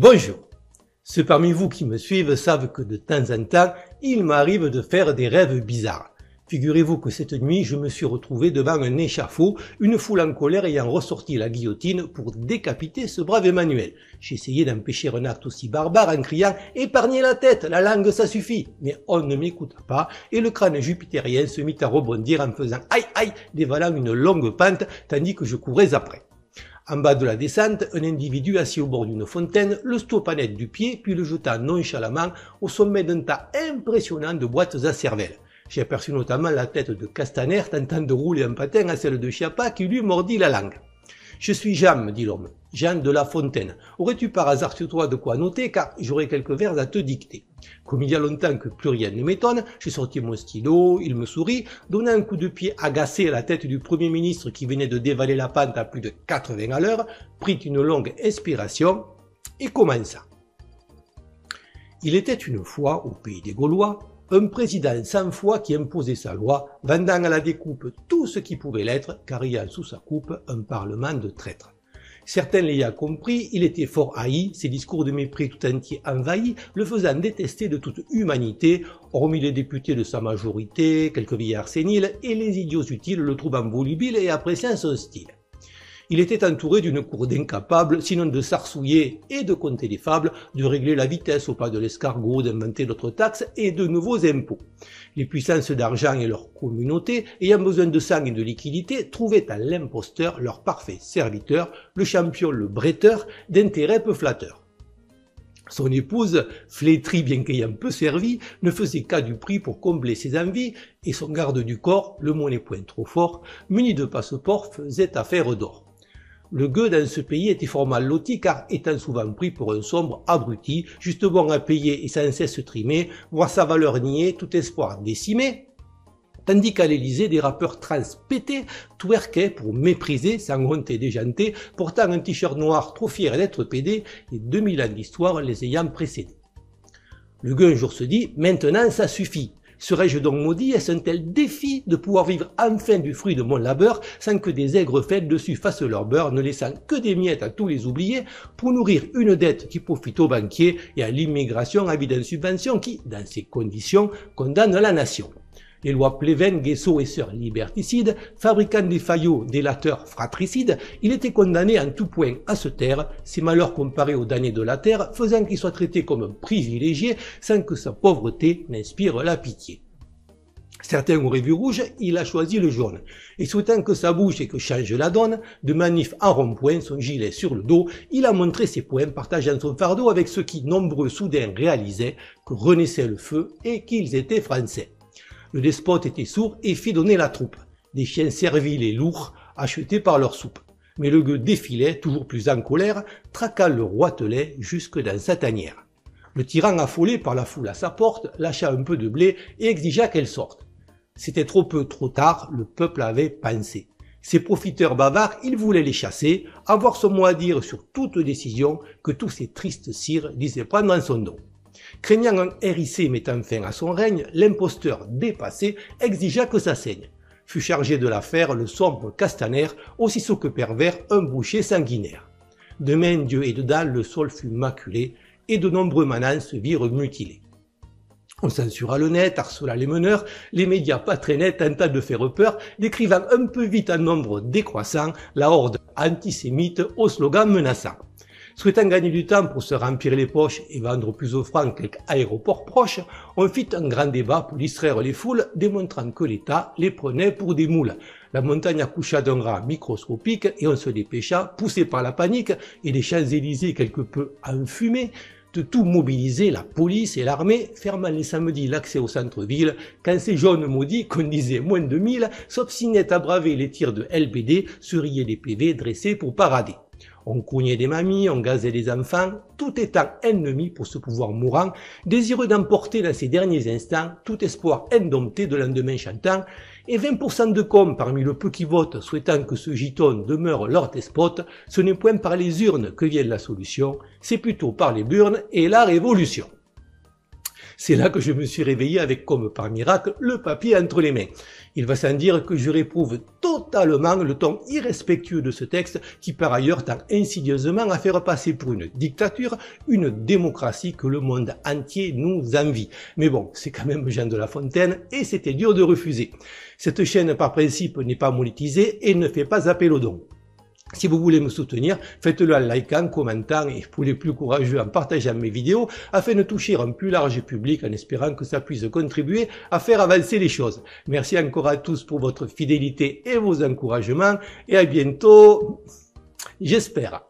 Bonjour. Ceux parmi vous qui me suivent savent que de temps en temps, il m'arrive de faire des rêves bizarres. Figurez-vous que cette nuit, je me suis retrouvé devant un échafaud, une foule en colère ayant ressorti la guillotine pour décapiter ce brave Emmanuel. J'ai essayé d'empêcher un acte aussi barbare en criant « Épargnez la tête, la langue ça suffit !» Mais on ne m'écouta pas et le crâne jupitérien se mit à rebondir en faisant « Aïe aïe !» dévalant une longue pente tandis que je courais après. En bas de la descente, un individu assis au bord d'une fontaine le stoppa net du pied puis le jeta nonchalamment au sommet d'un tas impressionnant de boîtes à cervelle. J'ai aperçu notamment la tête de Castaner tentant de rouler un patin à celle de Chiappa qui lui mordit la langue. « Je suis Jean, me dit l'homme, Jean de la Fontaine. Aurais-tu par hasard sur toi de quoi noter car j'aurais quelques vers à te dicter. » Comme il y a longtemps que plus rien ne m'étonne, j'ai sorti mon stylo, il me sourit, donna un coup de pied agacé à la tête du Premier ministre qui venait de dévaler la pente à plus de 80 à l'heure, prit une longue inspiration et commença. Il était une fois, au pays des Gaulois, un président sans foi qui imposait sa loi, vendant à la découpe tout ce qui pouvait l'être, car ayant sous sa coupe un parlement de traîtres. Certains l'ayant compris, il était fort haï, ses discours de mépris tout entier envahis, le faisant détester de toute humanité, hormis les députés de sa majorité, quelques vieillards séniles, et les idiots utiles le trouvant volubile et appréciant son style. Il était entouré d'une cour d'incapables, sinon de s'arsouiller et de compter des fables, de régler la vitesse au pas de l'escargot, d'inventer d'autres taxes et de nouveaux impôts. Les puissances d'argent et leur communauté, ayant besoin de sang et de liquidité, trouvaient à l'imposteur leur parfait serviteur, le champion, le bretteur, d'intérêts peu flatteurs. Son épouse, flétrie bien qu'ayant peu servi, ne faisait qu'à du prix pour combler ses envies, et son garde du corps, le mot n'est point trop fort, muni de passeport, faisait affaire d'or. Le gueux dans ce pays était fort mal loti car étant souvent pris pour un sombre abruti, juste bon à payer et sans cesse trimé, voir sa valeur nier, tout espoir décimé, tandis qu'à l'Élysée, des rappeurs trans pétés twerkaient pour mépriser, sans honte et déjanter, portant un t-shirt noir trop fier d'être pédé et 2000 ans d'histoire les ayant précédés. Le gueux un jour se dit « Maintenant ça suffit ». Serais-je donc maudit? Est-ce un tel défi de pouvoir vivre enfin du fruit de mon labeur sans que des aigres fêtes dessus fassent leur beurre, ne laissant que des miettes à tous les oubliés pour nourrir une dette qui profite aux banquiers et à l'immigration avide en subvention qui, dans ces conditions, condamne la nation. Les lois Pleven, Guesso et sœurs liberticides, fabricant des faillots, délateurs, fratricides, il était condamné en tout point à se taire, ses malheurs comparés aux damnés de la terre, faisant qu'il soit traité comme un privilégié sans que sa pauvreté n'inspire la pitié. Certains auraient vu rouge, il a choisi le jaune. Et souhaitant que ça bouge et que change la donne, de manif en rond-point, son gilet sur le dos, il a montré ses poings, partageant son fardeau avec ceux qui, nombreux soudain, réalisaient que renaissait le feu et qu'ils étaient français. Le despote était sourd et fit donner la troupe, des chiens serviles et lourds, achetés par leur soupe. Mais le gueux défilait, toujours plus en colère, traquant le roitelet jusque dans sa tanière. Le tyran affolé par la foule à sa porte, lâcha un peu de blé et exigea qu'elle sorte. C'était trop peu, trop tard, le peuple avait pensé. Ces profiteurs bavards, il voulait les chasser, avoir son mot à dire sur toute décision que tous ces tristes sires disaient prendre en son dos. Craignant un hérissé mettant fin à son règne, l'imposteur dépassé exigea que ça saigne. Fut chargé de l'affaire le sombre Castaner, aussi sot que pervers, un boucher sanguinaire. De main Dieu et dedans, le sol fut maculé, et de nombreux manants se virent mutilés. On censura le net, harcela les meneurs, les médias pas très nets tentant de faire peur, décrivant un peu vite en nombre décroissant la horde antisémite au slogan menaçant. Souhaitant gagner du temps pour se remplir les poches et vendre plus offrant quelques aéroports proches, on fit un grand débat pour distraire les foules, démontrant que l'État les prenait pour des moules. La montagne accoucha d'un rat microscopique et on se dépêcha, poussé par la panique et les Champs-Élysées quelque peu enfumés, de tout mobiliser la police et l'armée, fermant les samedis l'accès au centre-ville, quand ces jaunes maudits, qu'on disait moins de 1000, s'obstinaient à braver les tirs de LBD, se riaient des PV dressés pour parader. On cognait des mamies, on gazait des enfants, tout étant ennemi pour ce pouvoir mourant, désireux d'emporter dans ces derniers instants tout espoir indompté de lendemain chantant, et 20% de cons parmi le peu qui votent souhaitant que ce giton demeure leur despote, ce n'est point par les urnes que vient la solution, c'est plutôt par les burnes et la révolution. C'est là que je me suis réveillé avec, comme par miracle, le papier entre les mains. Il va sans dire que je réprouve totalement le ton irrespectueux de ce texte qui par ailleurs tend insidieusement à faire passer pour une dictature une démocratie que le monde entier nous envie. Mais bon, c'est quand même Jean de La Fontaine et c'était dur de refuser. Cette chaîne par principe n'est pas monétisée et ne fait pas appel aux dons. Si vous voulez me soutenir, faites-le en likant, commentant et pour les plus courageux en partageant mes vidéos afin de toucher un plus large public en espérant que ça puisse contribuer à faire avancer les choses. Merci encore à tous pour votre fidélité et vos encouragements et à bientôt, j'espère.